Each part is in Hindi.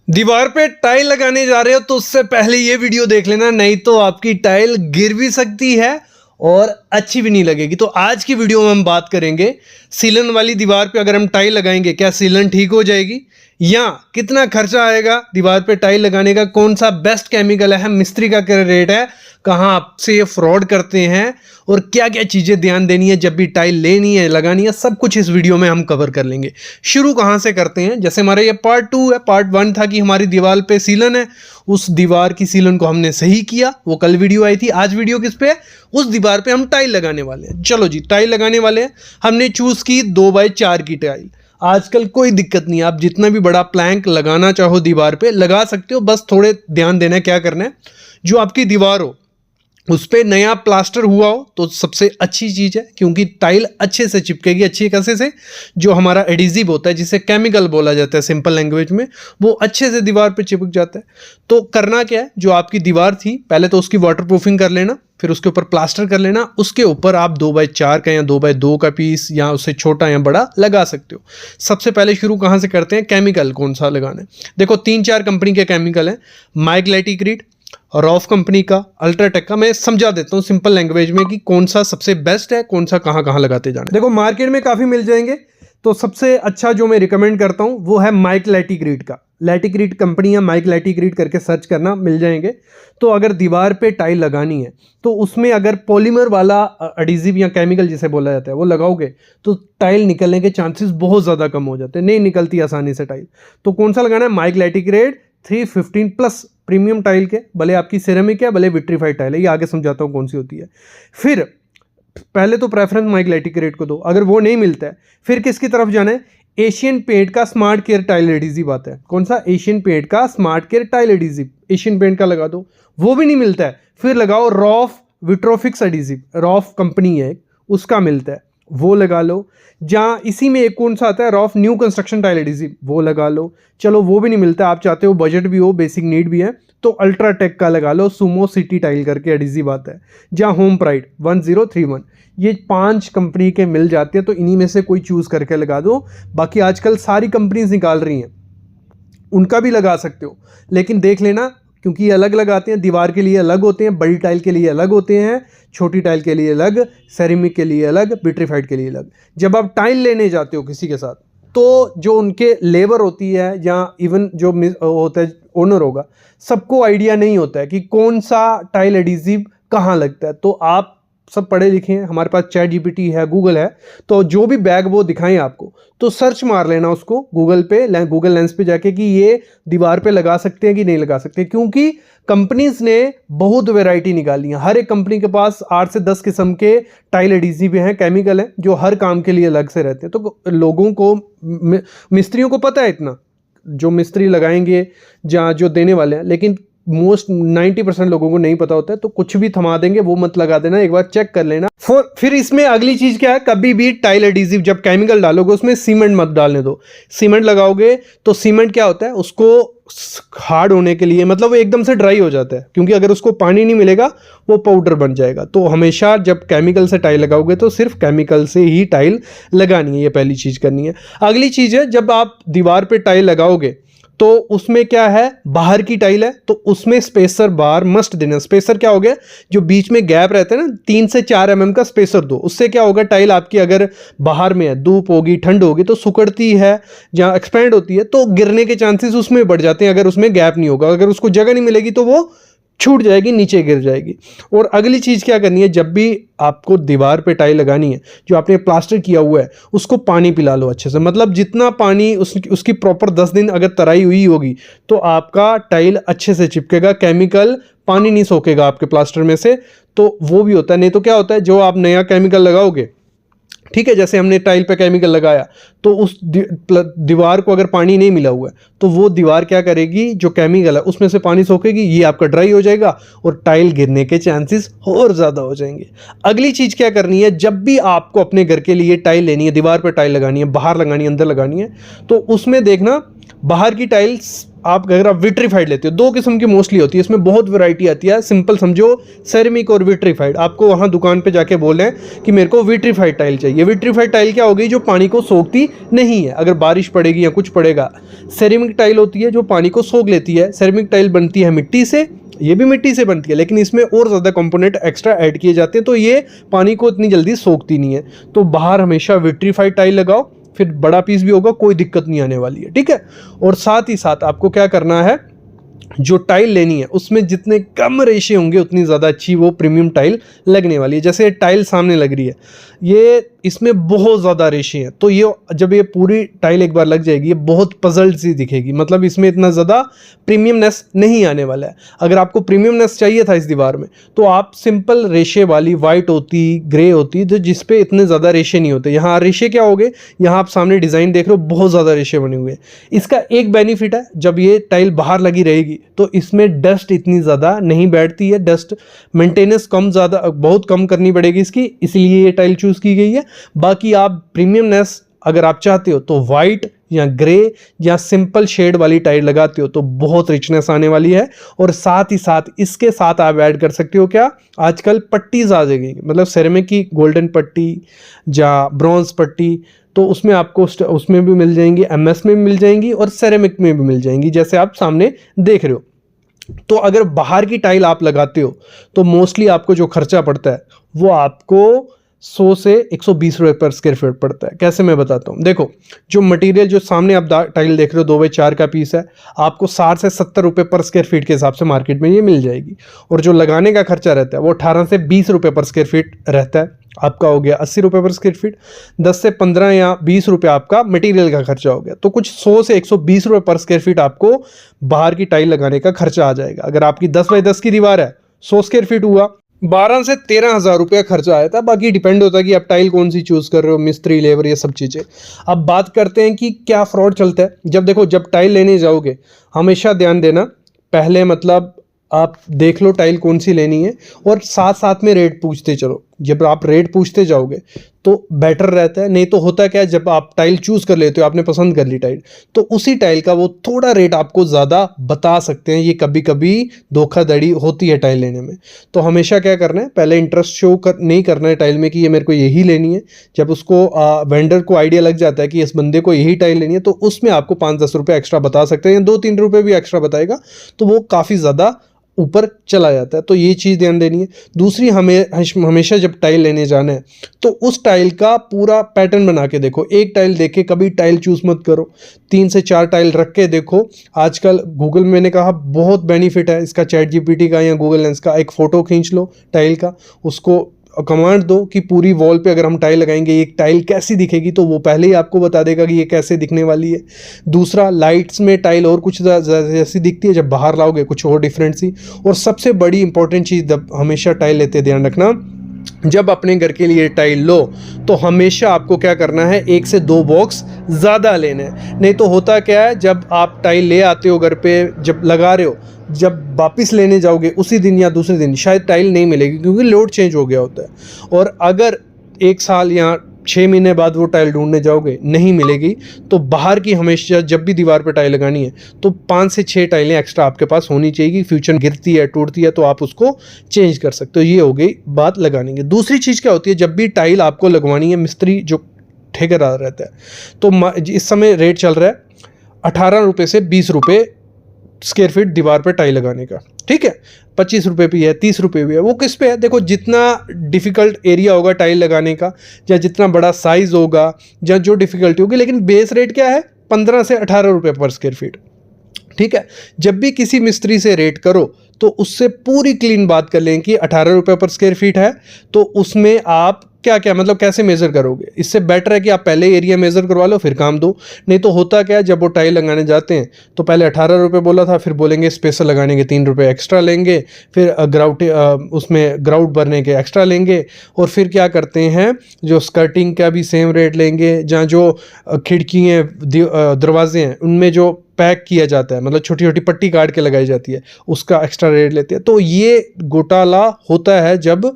दीवार पे टाइल लगाने जा रहे हो तो उससे पहले ये वीडियो देख लेना, नहीं तो आपकी टाइल गिर भी सकती है और अच्छी भी नहीं लगेगी। तो आज की वीडियो में हम बात करेंगे सीलन वाली दीवार पे अगर हम टाइल लगाएंगे क्या सीलन ठीक हो जाएगी या कितना खर्चा आएगा दीवार पे टाइल लगाने का, कौन सा बेस्ट केमिकल है, मिस्त्री का क्या रेट है, कहाँ आपसे ये फ्रॉड करते हैं और क्या क्या चीज़ें ध्यान देनी है जब भी टाइल लेनी है लगानी है, सब कुछ इस वीडियो में हम कवर कर लेंगे। शुरू कहाँ से करते हैं, जैसे हमारा ये पार्ट 2 है। पार्ट 1 था कि हमारी दीवार पे सीलन है, उस दीवार की सीलन को हमने सही किया, वो कल वीडियो आई थी। आज वीडियो किस पे है, उस दीवार पे हम टाइल लगाने वाले हैं। चलो जी, टाइल लगाने वाले हैं। हमने चूज़ की 2x4 की टाइल। आजकल कोई दिक्कत नहीं है, आप जितना भी बड़ा प्लैंक लगाना चाहो दीवार पे लगा सकते हो, बस थोड़े ध्यान देना है। क्या करना है, जो आपकी दीवार हो उस पर नया प्लास्टर हुआ हो तो सबसे अच्छी चीज़ है, क्योंकि टाइल अच्छे से चिपकेगी, अच्छी कैसे से। जो हमारा एडिजिव होता है जिसे केमिकल बोला जाता है सिंपल लैंग्वेज में, वो अच्छे से दीवार पे चिपक जाता है। तो करना क्या है, जो आपकी दीवार थी पहले तो उसकी वाटर प्रूफिंग कर लेना, फिर उसके ऊपर प्लास्टर कर लेना। उसके ऊपर आप 2x4 का या 2x2 का पीस या उससे छोटा या बड़ा लगा सकते हो। सबसे पहले शुरू कहाँ से करते हैं, केमिकल कौन सा लगाना है। देखो 3-4 कंपनी के केमिकल हैं, माइक लैटिक्रिड, रॉफ कंपनी का, अल्ट्राटेक का। मैं समझा देता हूँ सिंपल लैंग्वेज में कि कौन सा सबसे बेस्ट है, कौन सा कहाँ कहाँ लगाते जाना। देखो मार्केट में काफ़ी मिल जाएंगे, तो सबसे अच्छा जो मैं रिकमेंड करता हूँ वो है माइक लैटिक्रिड का। लैटिक्रिड कंपनी या माइक लैटिक्रिड करके सर्च करना, मिल जाएंगे। तो अगर दीवार पे टाइल लगानी है तो उसमें अगर पॉलीमर वाला एडिजिव या केमिकल जिसे बोला जाता है वो लगाओगे तो टाइल निकलने के चांसेस बहुत ज़्यादा कम हो जाते हैं, नहीं निकलती आसानी से टाइल। तो कौन सा लगाना है, माइक लैटिक्रिड 315+ प्रीमियम टाइल के, भले आपकी सिरेमिक है भले विट्रीफाइड टाइल है, ये आगे समझाता हूँ कौन सी होती है। फिर पहले तो प्रेफरेंस माइक लैटिक्रिड को दो, अगर वो नहीं मिलता है फिर किसकी तरफ जाना है, एशियन पेंट का स्मार्ट केयर टाइल एडिजिव आता है। कौन सा, एशियन पेंट का smart care tile adhesive, Asian paint का लगा दो। वो भी नहीं मिलता है फिर लगाओ रॉफ विट्रोफिक्स एडिजिव, रॉफ कंपनी है उसका मिलता है, वो लगा लो। जहाँ इसी में एक कौन सा आता है, रॉफ न्यू कंस्ट्रक्शन टाइल एडिजिव, वो लगा लो। चलो वो भी नहीं मिलता, आप चाहते हो बजट भी हो बेसिक नीड भी है, तो अल्ट्राटेक का लगा लो, सुमो सिटी टाइल करके एडिजिव आता है। जहाँ होम प्राइड 1031, ये 5 कंपनी के मिल जाते हैं, तो इन्हीं में से कोई चूज़ करके लगा दो। बाकी आजकल सारी कंपनीज निकाल रही हैं, उनका भी लगा सकते हो, लेकिन देख लेना क्योंकि ये अलग अलग आते हैं। दीवार के लिए अलग होते हैं, बड़ी टाइल के लिए अलग होते हैं, छोटी टाइल के लिए अलग, सेरेमिक के लिए अलग, विट्रीफाइड के लिए अलग। जब आप टाइल लेने जाते हो किसी के साथ तो जो उनके लेबर होती है या इवन जो होता है ओनर होगा, सबको आइडिया नहीं होता है कि कौन सा टाइल एडिजिव कहाँ लगता है। तो आप सब पढ़े लिखे हैं, हमारे पास चैट जीपीटी है, गूगल है, तो जो भी बैग वो दिखाएं आपको तो सर्च मार लेना उसको गूगल पे, गूगल लेंस पे जाके कि ये दीवार पे लगा सकते हैं कि नहीं लगा सकते। क्योंकि कंपनीज ने बहुत वैरायटी निकाली है, हर एक कंपनी के पास 8 से 10 किस्म के टाइल एडिजिव हैं, केमिकल हैं, जो हर काम के लिए अलग से रहते हैं। तो लोगों को, मिस्त्रियों को पता है इतना, जो मिस्त्री लगाएंगे जहाँ जो देने वाले हैं, लेकिन मोस्ट 90% लोगों को नहीं पता होता है। तो कुछ भी थमा देंगे, वो मत लगा देना, एक बार चेक कर लेना। फिर इसमें अगली चीज क्या है, कभी भी टाइल एडिजिव जब केमिकल डालोगे उसमें सीमेंट मत डालने दो। सीमेंट लगाओगे तो सीमेंट क्या होता है, उसको हार्ड होने के लिए, मतलब वो एकदम से ड्राई हो जाता है, क्योंकि अगर उसको पानी नहीं मिलेगा वो पाउडर बन जाएगा। तो हमेशा जब केमिकल से टाइल लगाओगे तो सिर्फ केमिकल से ही टाइल लगानी है, ये पहली चीज करनी है। अगली चीज है, जब आप दीवार पे टाइल लगाओगे तो उसमें क्या है, बाहर की टाइल है तो उसमें स्पेसर बार मस्ट देना। स्पेसर क्या हो गया, जो बीच में गैप रहता है ना, 3 से 4 mm का स्पेसर दो। उससे क्या होगा, टाइल आपकी अगर बाहर में है, धूप होगी, ठंड होगी तो सिकुड़ती है, जहाँ एक्सपेंड होती है तो गिरने के चांसेस उसमें बढ़ जाते हैं। अगर उसमें गैप नहीं होगा, अगर उसको जगह नहीं मिलेगी तो वो छूट जाएगी, नीचे गिर जाएगी। और अगली चीज़ क्या करनी है, जब भी आपको दीवार पे टाइल लगानी है, जो आपने प्लास्टर किया हुआ है उसको पानी पिला लो अच्छे से। मतलब जितना पानी उसकी प्रॉपर 10 दिन अगर तराई हुई होगी तो आपका टाइल अच्छे से चिपकेगा, केमिकल पानी नहीं सोखेगा आपके प्लास्टर में से। तो वो भी होता है, नहीं तो क्या होता है, जो आप नया केमिकल लगाओगे, ठीक है, जैसे हमने टाइल पे केमिकल लगाया तो उस दीवार को अगर पानी नहीं मिला हुआ है तो वो दीवार क्या करेगी, जो केमिकल है उसमें से पानी सोखेगी, ये आपका ड्राई हो जाएगा और टाइल गिरने के चांसेस और ज़्यादा हो जाएंगे। अगली चीज़ क्या करनी है, जब भी आपको अपने घर के लिए टाइल लेनी है, दीवार पर टाइल लगानी है, बाहर लगानी है, अंदर लगानी है, तो उसमें देखना बाहर की टाइल्स आप अगर आप विट्रीफाइड लेते हो, दो किस्म की मोस्टली होती है, इसमें बहुत वैरायटी आती है। सिंपल समझो, सेरेमिक और विट्रीफाइड। आपको वहाँ दुकान पे जाके बोल रहे हैं कि मेरे को विट्रीफाइड टाइल चाहिए। विट्रीफाइड टाइल क्या होगी? जो पानी को सोखती नहीं है, अगर बारिश पड़ेगी या कुछ पड़ेगा। सेरेमिक टाइल होती है जो पानी को सोख लेती है। सेरेमिक टाइल बनती है मिट्टी से, ये भी मिट्टी से बनती है, लेकिन इसमें और ज़्यादा कंपोनेंट एक्स्ट्रा ऐड किए जाते हैं, तो ये पानी को इतनी जल्दी सोखती नहीं है। तो बाहर हमेशा विट्रीफाइड टाइल लगाओ, फिर बड़ा पीस भी होगा, कोई दिक्कत नहीं आने वाली है, ठीक है। और साथ ही साथ आपको क्या करना है, जो टाइल लेनी है उसमें जितने कम रेशे होंगे उतनी ज़्यादा अच्छी वो प्रीमियम टाइल लगने वाली है। जैसे ये टाइल सामने लग रही है, ये इसमें बहुत ज़्यादा रेशे हैं, तो ये जब ये पूरी टाइल एक बार लग जाएगी, ये बहुत पजल्ड सी दिखेगी, मतलब इसमें इतना ज़्यादा प्रीमियमनेस नहीं आने वाला है। अगर आपको प्रीमियमनेस चाहिए था इस दीवार में, तो आप सिंपल रेशे वाली वाइट होती, ग्रे होती, तो जिस पे इतने ज़्यादा रेशे नहीं होते। यहाँ रेशे क्या हो गए, यहाँ आप सामने डिज़ाइन देख रहे हो, बहुत ज़्यादा रेशे बने हुए हैं। इसका एक बेनिफिट है, जब ये टाइल बाहर लगी रहेगी तो इसमें डस्ट इतनी ज़्यादा नहीं बैठती है। डस्ट मेंटेनेंस बहुत कम करनी पड़ेगी इसकी, इसलिए ये टाइल चूज़ की गई है। बाकी आप प्रीमियमनेस अगर आप चाहते हो तो वाइट या ग्रे या सिंपल शेड वाली टाइल लगाते हो तो बहुत रिचनेस आने वाली है। और साथ ही साथ इसके साथ आप ऐड कर सकते हो क्या, आजकल पट्टीज आ जाएगी, मतलब सेरेमिक की गोल्डन पट्टी या ब्रॉन्ज पट्टी, तो उसमें आपको उसमें भी मिल जाएंगी, एमएस में भी मिल जाएंगी और सेरेमिक में भी मिल जाएंगी, जैसे आप सामने देख रहे हो। तो अगर बाहर की टाइल आप लगाते हो तो मोस्टली आपको जो खर्चा पड़ता है वो आपको 100 से 120 रुपये पर स्क्वायर फीट पड़ता है। कैसे, मैं बताता हूँ। देखो, जो मटेरियल जो सामने आप टाइल देख रहे हो 2x4 का पीस है, आपको 60 से 70 रुपये पर स्क्वायर फीट के हिसाब से मार्केट में ये मिल जाएगी। और जो लगाने का खर्चा रहता है वो 18 से 20 रुपये पर स्क्वायर फीट रहता है। आपका हो गया 80 रुपये पर स्क्वायर फीट, 10 से 15 या 20 रुपये आपका मटेरियल का खर्चा हो गया, तो कुछ 100 से 120 रुपये पर स्क्वायर फीट आपको बाहर की टाइल लगाने का खर्चा आ जाएगा। अगर आपकी 10 बाई 10 की दीवार है, 100 स्क्वायर फीट हुआ, 12 से 13 हज़ार रुपया खर्चा आया था। बाकी डिपेंड होता है कि आप टाइल कौन सी चूज़ कर रहे हो, मिस्त्री, लेबर, ये सब चीज़ें। अब बात करते हैं कि क्या फ्रॉड चलता है। जब देखो, जब टाइल लेने जाओगे हमेशा ध्यान देना, पहले मतलब आप देख लो टाइल कौन सी लेनी है और साथ साथ में रेट पूछते चलो। जब आप रेट पूछते जाओगे तो बेटर रहता है। नहीं तो होता क्या है, जब आप टाइल चूज़ कर लेते हो, आपने पसंद कर ली टाइल, तो उसी टाइल का वो थोड़ा रेट आपको ज़्यादा बता सकते हैं। ये कभी कभी धोखाधड़ी होती है टाइल लेने में। तो हमेशा क्या करना है, पहले इंटरेस्ट शो नहीं करना है टाइल में कि ये मेरे को यही लेनी है। जब उसको वेंडर को आइडिया लग जाता है कि इस बंदे को यही टाइल लेनी है, तो उसमें आपको 5-10 रुपये एक्स्ट्रा बता सकते हैं, या 2-3 रुपये भी एक्स्ट्रा बताएगा, तो वो काफ़ी ज़्यादा ऊपर चला जाता है। तो ये चीज़ ध्यान देनी है। दूसरी, हमेशा जब टाइल लेने जाना है तो उस टाइल का पूरा पैटर्न बना के देखो। एक टाइल देख के कभी टाइल चूज़ मत करो, 3 से 4 टाइल रख के देखो। आजकल गूगल, मैंने कहा, बहुत बेनिफिट है इसका, चैट जीपीटी का या गूगल लेंस का। एक फ़ोटो खींच लो टाइल का, उसको कमांड दो कि पूरी वॉल पे अगर हम टाइल लगाएंगे ये टाइल कैसी दिखेगी, तो वो पहले ही आपको बता देगा कि ये कैसे दिखने वाली है। दूसरा, लाइट्स में टाइल और कुछ जैसी दिखती है, जब बाहर लाओगे कुछ और डिफरेंट सी। और सबसे बड़ी इंपॉर्टेंट चीज़, हमेशा टाइल लेते ध्यान रखना, जब अपने घर के लिए टाइल लो तो हमेशा आपको क्या करना है, 1 से 2 बॉक्स ज़्यादा लेने हैं। नहीं तो होता क्या है, जब आप टाइल ले आते हो घर पे, जब लगा रहे हो, जब वापस लेने जाओगे उसी दिन या दूसरे दिन शायद टाइल नहीं मिलेगी, क्योंकि लोड चेंज हो गया होता है। और अगर 1 साल या 6 महीने बाद वो टाइल ढूंढने जाओगे, नहीं मिलेगी, तो बाहर की हमेशा जब भी दीवार पर टाइल लगानी है तो 5 से 6 टाइलें एक्स्ट्रा आपके पास होनी चाहिए। फ्यूचर गिरती है, टूटती है, तो आप उसको चेंज कर सकते हो। ये हो गई बात लगाने की। दूसरी चीज़ क्या होती है, जब भी टाइल आपको लगवानी है, मिस्त्री जो ठेकेदार रहता है, तो इस समय रेट चल रहा है 18 रुपये से 20 रुपये स्क्वायर फीट दीवार पर टाइल लगाने का, ठीक है। 25 रुपये भी है, 30 रुपये भी है। वो किस पे है, देखो, जितना डिफ़िकल्ट एरिया होगा टाइल लगाने का, या जितना बड़ा साइज़ होगा, या जो डिफ़िकल्टी होगी, लेकिन बेस रेट क्या है, 15 से 18 रुपये पर स्क्वायर फीट, ठीक है। जब भी किसी मिस्त्री से रेट करो तो उससे पूरी क्लीन बात कर लें कि 18 रुपये पर स्क्वायर फीट है, तो उसमें आप क्या क्या मतलब कैसे मेज़र करोगे। इससे बेटर है कि आप पहले एरिया मेज़र करवा लो, फिर काम दो। नहीं तो होता क्या है, जब वो टाइल लगाने जाते हैं तो पहले 18 रुपये बोला था, फिर बोलेंगे स्पेशल लगाने के 3 रुपये एक्स्ट्रा लेंगे, फिर उसमें ग्राउट भरने के एक्स्ट्रा लेंगे, और फिर क्या करते हैं, जो स्कर्टिंग का भी सेम रेट लेंगे, जहाँ जो खिड़कियाँ दरवाजे हैं उनमें जो पैक किया जाता है, मतलब छोटी छोटी पट्टी काट के लगाई जाती है, उसका एक्स्ट्रा रेट लेते हैं। तो ये घोटाला होता है जब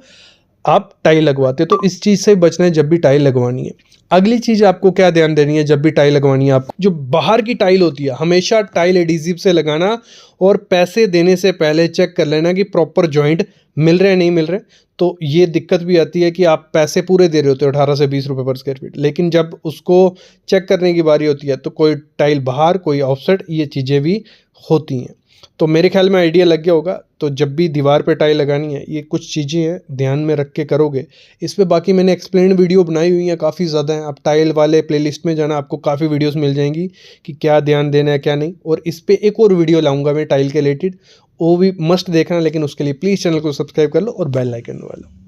आप टाइल लगवाते, तो इस चीज़ से बचना है जब भी टाइल लगवानी है। अगली चीज़ आपको क्या ध्यान देनी है जब भी टाइल लगवानी है, आपको जो बाहर की टाइल होती है हमेशा टाइल एडिसिव से लगाना, और पैसे देने से पहले चेक कर लेना कि प्रॉपर जॉइंट मिल रहे हैं नहीं मिल रहे। तो ये दिक्कत भी आती है कि आप पैसे पूरे दे रहे होते हो 18 से 20 रुपये पर स्क्वायर फीट, लेकिन जब उसको चेक करने की बारी होती है तो कोई टाइल बाहर, कोई ऑफसेट, ये चीज़ें भी होती हैं। तो मेरे ख्याल में आइडिया लग गया होगा। तो जब भी दीवार पे टाइल लगानी है, ये कुछ चीज़ें हैं ध्यान में रख के करोगे। इस पे बाकी मैंने एक्सप्लेन वीडियो बनाई हुई हैं, काफ़ी ज़्यादा हैं। आप टाइल वाले प्लेलिस्ट में जाना, आपको काफ़ी वीडियोस मिल जाएंगी कि क्या ध्यान देना है क्या नहीं। और इस पे एक और वीडियो लाऊंगा मैं टाइल के रिलेटेड, वो भी मस्ट देखना, लेकिन उसके लिए प्लीज़ चैनल को सब्सक्राइब कर लो और बेल आइकन दबा लो।